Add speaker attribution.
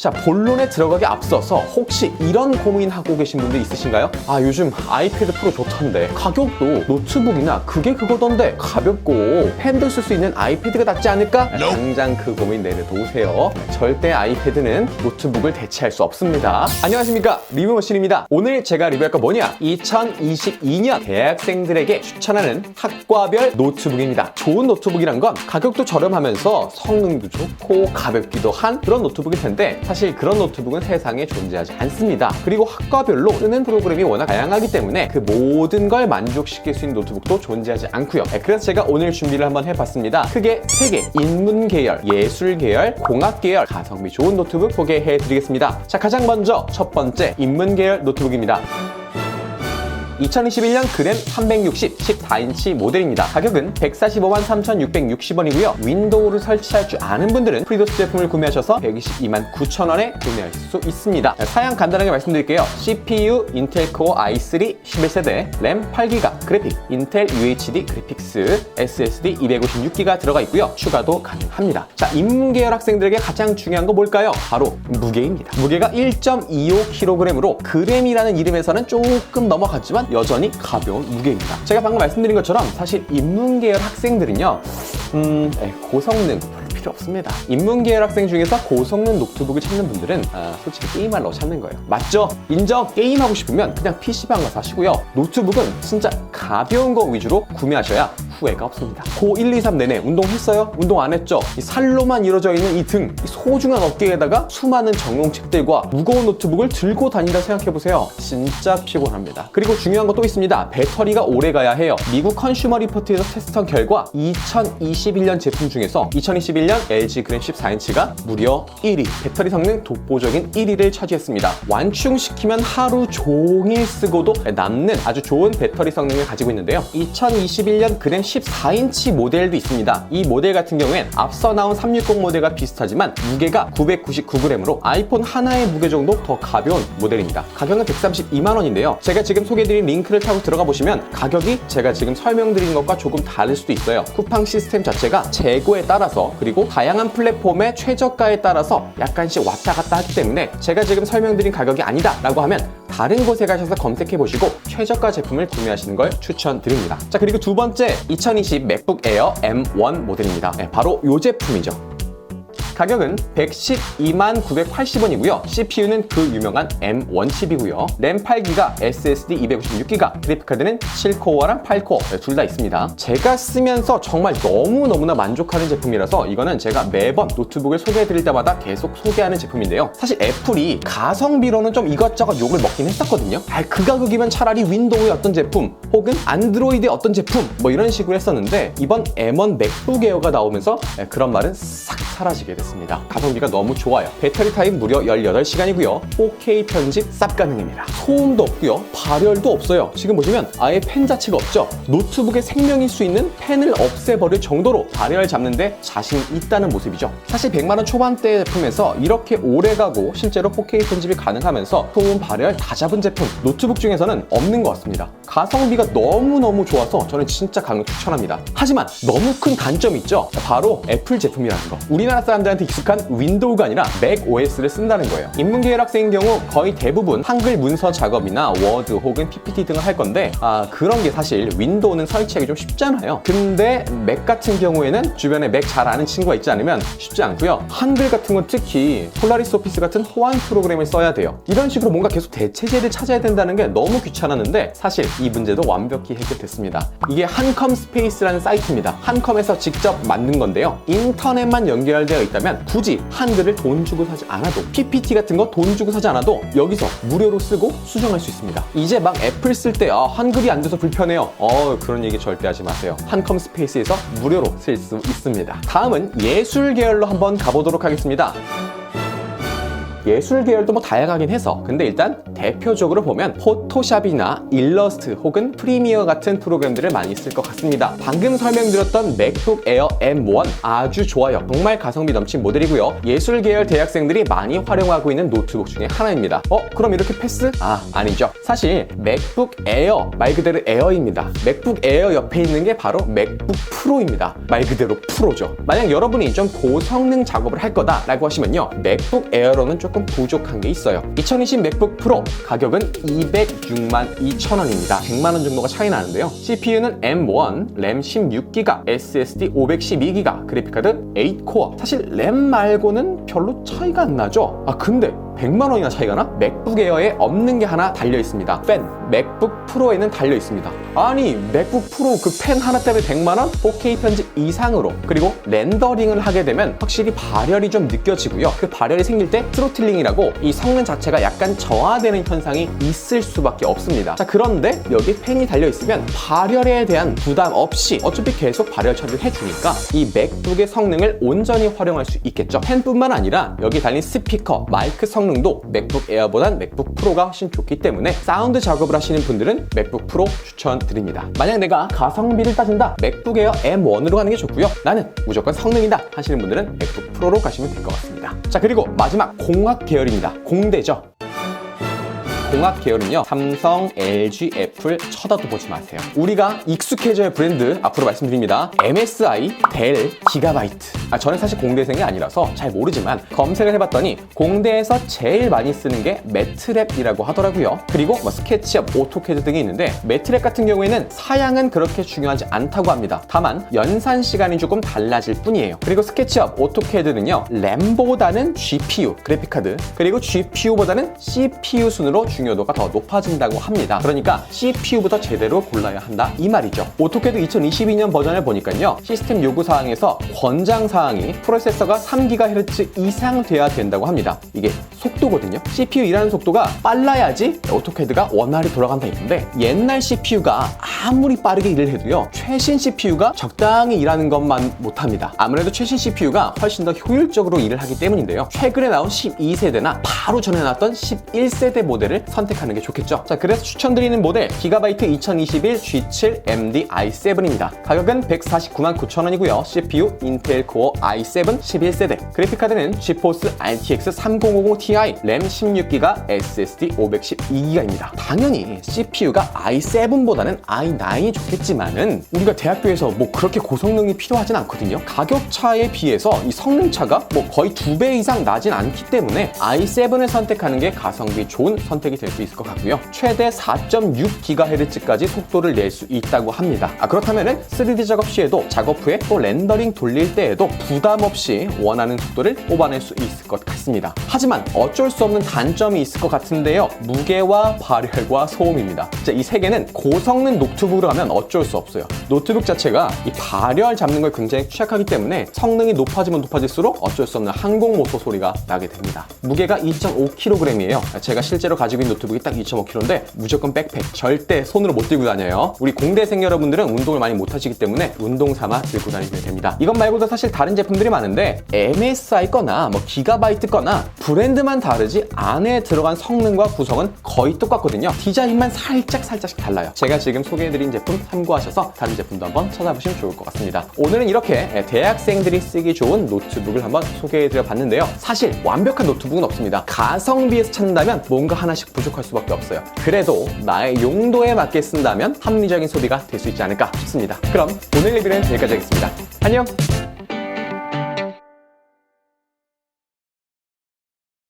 Speaker 1: 자, 본론에 들어가기 앞서서 혹시 이런 고민하고 계신 분들 있으신가요? 아, 요즘 아이패드 프로 좋던데 가격도 노트북이나 그게 그거던데 가볍고 펜들 쓸 수 있는 아이패드가 낫지 않을까? 당장 그 고민 내려놓으세요. 절대 아이패드는 노트북을 대체할 수 없습니다. 안녕하십니까, 리뷰머신입니다. 오늘 제가 리뷰할 거 뭐냐? 2022년 대학생들에게 추천하는 학과별 노트북입니다. 좋은 노트북이란 건 가격도 저렴하면서 성능도 좋고 가볍기도 한 그런 노트북일 텐데 사실 그런 노트북은 세상에 존재하지 않습니다. 그리고 학과별로 쓰는 프로그램이 워낙 다양하기 때문에 그 모든 걸 만족시킬 수 있는 노트북도 존재하지 않고요. 그래서 제가 오늘 준비를 한번 해봤습니다. 크게 3개, 인문 계열, 예술 계열, 공학 계열 가성비 좋은 노트북 소개해드리겠습니다. 자, 가장 먼저 첫 번째 인문 계열 노트북입니다. 2021년 그램 360 14인치 모델입니다. 가격은 145만 3,660원이고요. 윈도우를 설치할 줄 아는 분들은 프리도스 제품을 구매하셔서 122만 9천원에 구매할 수 있습니다. 사양 간단하게 말씀드릴게요. CPU 인텔 코어 i3 11세대, 램 8기가, 그래픽 인텔 UHD 그래픽스, SSD 256기가 들어가 있고요. 추가도 가능합니다. 자, 인문계열 학생들에게 가장 중요한 거 뭘까요? 바로 무게입니다. 무게가 1.25kg으로 그램이라는 이름에서는 조금 넘어갔지만 여전히 가벼운 무게입니다. 제가 방금 말씀드린 것처럼 사실 인문계열 학생들은요 고성능 별로 필요 없습니다. 인문계열 학생 중에서 고성능 노트북을 찾는 분들은 솔직히 게임하려고 찾는 거예요. 맞죠? 인정! 게임하고 싶으면 그냥 PC방 가서 하시고요. 노트북은 진짜 가벼운 거 위주로 구매하셔야 후회가 없습니다. 고 1, 2, 3 내내 운동했어요? 운동 안 했죠? 이 살로만 이루어져 있는 이 등, 이 소중한 어깨에다가 수많은 전공책들과 무거운 노트북을 들고 다닌다 생각해보세요. 진짜 피곤합니다. 그리고 중요한 거 또 있습니다. 배터리가 오래 가야 해요. 미국 컨슈머 리포트에서 테스트한 결과 2021년 제품 중에서 2021년 LG 그램 14인치가 무려 1위, 배터리 성능 독보적인 1위를 차지했습니다. 완충시키면 하루 종일 쓰고도 남는 아주 좋은 배터리 성능을 가지고 있는데요. 2021년 그램 14인치 모델도 있습니다. 이 모델 같은 경우엔 앞서 나온 360 모델과 비슷하지만 무게가 999g으로 아이폰 하나의 무게 정도 더 가벼운 모델입니다. 가격은 132만 원인데요. 제가 지금 소개해드린 링크를 타고 들어가 보시면 가격이 제가 지금 설명드린 것과 조금 다를 수도 있어요. 쿠팡 시스템 자체가 재고에 따라서 그리고 다양한 플랫폼의 최저가에 따라서 약간씩 왔다 갔다 하기 때문에 제가 지금 설명드린 가격이 아니다 라고 하면 다른 곳에 가셔서 검색해 보시고 최저가 제품을 구매하시는 걸 추천드립니다. 자, 그리고 두 번째 2020 맥북 에어 M1 모델입니다. 바로 이 제품이죠. 가격은 112만 980원이고요. CPU는 그 유명한 M1 칩이고요. 램 8기가, SSD 256기가, 그래픽카드는 7코어랑 8코어 둘 다 있습니다. 제가 쓰면서 정말 너무너무나 만족하는 제품이라서 이거는 제가 매번 노트북을 소개해드릴 때마다 계속 소개하는 제품인데요. 사실 애플이 가성비로는 좀 이것저것 욕을 먹긴 했었거든요. 그 가격이면 차라리 윈도우의 어떤 제품 혹은 안드로이드의 어떤 제품 뭐 이런 식으로 했었는데 이번 M1 맥북 에어가 나오면서 그런 말은 싹 사라지게 됐습니다. 가성비가 너무 좋아요. 배터리 타임 무려 18시간이고요. 4K 편집 쌉 가능입니다. 소음도 없고요. 발열도 없어요. 지금 보시면 아예 펜 자체가 없죠. 노트북의 생명일 수 있는 펜을 없애버릴 정도로 발열 잡는데 자신이 있다는 모습이죠. 사실 100만 원 초반대 제품에서 이렇게 오래가고 실제로 4K 편집이 가능하면서 소음, 발열 다 잡은 제품 노트북 중에서는 없는 것 같습니다. 가성비가 너무너무 좋아서 저는 진짜 강력 추천합니다. 하지만 너무 큰 단점이 있죠. 바로 애플 제품이라는 거. 우리나라 사람들한테 익숙한 윈도우가 아니라 맥 OS를 쓴다는 거예요. 인문계열 학생인 경우 거의 대부분 한글 문서 작업이나 워드 혹은 PPT 등을 할 건데 그런 게 사실 윈도우는 설치하기 좀 쉽잖아요. 근데 맥 같은 경우에는 주변에 맥 잘 아는 친구가 있지 않으면 쉽지 않고요. 한글 같은 건 특히 폴라리스 오피스 같은 호환 프로그램을 써야 돼요. 이런 식으로 뭔가 계속 대체제를 찾아야 된다는 게 너무 귀찮았는데 사실 이 문제도 완벽히 해결됐습니다. 이게 한컴 스페이스라는 사이트입니다. 한컴에서 직접 만든 건데요. 인터넷만 연결되어 있다면 굳이 한글을 돈 주고 사지 않아도 PPT 같은 거 돈 주고 사지 않아도 여기서 무료로 쓰고 수정할 수 있습니다. 이제 막 애플 쓸 때 한글이 안 돼서 불편해요. 그런 얘기 절대 하지 마세요. 한컴 스페이스에서 무료로 쓸 수 있습니다. 다음은 예술 계열로 한번 가보도록 하겠습니다. 예술 계열도 뭐 다양하긴 해서 근데 일단 대표적으로 보면 포토샵이나 일러스트 혹은 프리미어 같은 프로그램들을 많이 쓸 것 같습니다. 방금 설명드렸던 맥북 에어 M1 아주 좋아요. 정말 가성비 넘친 모델이고요. 예술 계열 대학생들이 많이 활용하고 있는 노트북 중에 하나입니다. 그럼 이렇게 패스? 아니죠. 사실 맥북 에어 말 그대로 에어입니다. 맥북 에어 옆에 있는 게 바로 맥북 프로입니다. 말 그대로 프로죠. 만약 여러분이 좀 고성능 작업을 할 거다라고 하시면요. 맥북 에어로는 조금 조금 부족한 게 있어요. 2020 맥북 프로 가격은 206만 2천 원입니다. 100만 원 정도가 차이 나는데요. CPU는 M1, 램 16기가, SSD 512기가, 그래픽카드 8코어. 사실 램 말고는 별로 차이가 안 나죠? 근데 100만 원이나 차이가 나? 맥북 에어에 없는 게 하나 달려 있습니다. 펜. 맥북 프로에는 달려 있습니다. 아니, 맥북 프로 그 펜 하나 때문에 100만 원? 4K 편집 이상으로, 그리고 렌더링을 하게 되면 확실히 발열이 좀 느껴지고요. 그 발열이 생길 때 스로틀링이라고 이 성능 자체가 약간 저하되는 현상이 있을 수밖에 없습니다. 자, 그런데 여기 펜이 달려 있으면 발열에 대한 부담 없이 어차피 계속 발열 처리를 해주니까 이 맥북의 성능을 온전히 활용할 수 있겠죠. 펜뿐만 아니라 여기 달린 스피커, 마이크 성능도 맥북 에어보단 맥북 프로가 훨씬 좋기 때문에 사운드 작업을 하시는 분들은 맥북 프로 추천드립니다. 만약 내가 가성비를 따진다, 맥북 에어 M1으로 가는 게 좋고요. 나는 무조건 성능이다 하시는 분들은 맥북 프로로 가시면 될 것 같습니다. 자, 그리고 마지막 공학 계열입니다. 공대죠. 공학 계열은요, 삼성, LG, 애플 쳐다도 보지 마세요. 우리가 익숙해져야 브랜드 앞으로 말씀드립니다. MSI, 델, 기가바이트. 저는 사실 공대생이 아니라서 잘 모르지만 검색을 해봤더니 공대에서 제일 많이 쓰는 게 매트랩이라고 하더라고요. 그리고 스케치업, 오토캐드 등이 있는데 매트랩 같은 경우에는 사양은 그렇게 중요하지 않다고 합니다. 다만 연산 시간이 조금 달라질 뿐이에요. 그리고 스케치업, 오토캐드는요, 램보다는 GPU, 그래픽카드, 그리고 GPU보다는 CPU 순으로 중요도가 더 높아진다고 합니다. 그러니까 CPU부터 제대로 골라야 한다 이 말이죠. 오토캐드 2022년 버전을 보니까요, 시스템 요구사항에서 권장사항이 프로세서가 3GHz 이상 돼야 된다고 합니다. 이게 속도거든요. CPU 일하는 속도가 빨라야지 오토캐드가 원활히 돌아간다 했는데, 옛날 CPU가 아무리 빠르게 일을 해도요, 최신 CPU가 적당히 일하는 것만 못합니다. 아무래도 최신 CPU가 훨씬 더 효율적으로 일을 하기 때문인데요. 최근에 나온 12세대나 바로 전에 나왔던 11세대 모델을 선택하는 게 좋겠죠. 자, 그래서 추천드리는 모델 기가바이트 2021 G7 MD i7입니다. 가격은 149만 9천 원이고요. CPU 인텔 코어 i7 11세대, 그래픽카드는 지포스 RTX 3050 Ti, 램 16기가, SSD 512기가입니다. 당연히 CPU가 i7보다는 i9이 좋겠지만은 우리가 대학교에서 뭐 그렇게 고성능이 필요하진 않거든요. 가격 차에 비해서 이 성능 차가 뭐 거의 2배 이상 나진 않기 때문에 i7을 선택하는 게 가성비 좋은 선택이 될 수 있을 것 같고요. 최대 4.6GHz까지 속도를 낼 수 있다고 합니다. 그렇다면은 3D 작업 시에도 작업 후에 또 렌더링 돌릴 때에도 부담 없이 원하는 속도를 뽑아낼 수 있을 것 같습니다. 하지만 어쩔 수 없는 단점이 있을 것 같은데요. 무게와 발열과 소음입니다. 이 세 개는 고성능 노트북으로 하면 어쩔 수 없어요. 노트북 자체가 이 발열 잡는 걸 굉장히 취약하기 때문에 성능이 높아지면 높아질수록 어쩔 수 없는 항공 모터 소리가 나게 됩니다. 무게가 2.5kg이에요. 제가 실제로 가지고 있는 노트북이 딱 2.5kg인데 무조건 백팩, 절대 손으로 못 들고 다녀요. 우리 공대생 여러분들은 운동을 많이 못 하시기 때문에 운동 삼아 들고 다니시면 됩니다. 이것 말고도 사실 다른 제품들이 많은데 MSI 거나 뭐 기가바이트 거나 브랜드만 다르지 안에 들어간 성능과 구성은 거의 똑같거든요. 디자인만 살짝씩 달라요. 제가 지금 소개해드린 제품 참고하셔서 다른 제품도 한번 찾아보시면 좋을 것 같습니다. 오늘은 이렇게 대학생들이 쓰기 좋은 노트북을 한번 소개해드려 봤는데요. 사실 완벽한 노트북은 없습니다. 가성비에서 찾는다면 뭔가 하나씩 부족할 수밖에 없어요. 그래도 나의 용도에 맞게 쓴다면 합리적인 소비가 될 수 있지 않을까 싶습니다. 그럼 오늘 리뷰는 여기까지 하겠습니다. 안녕!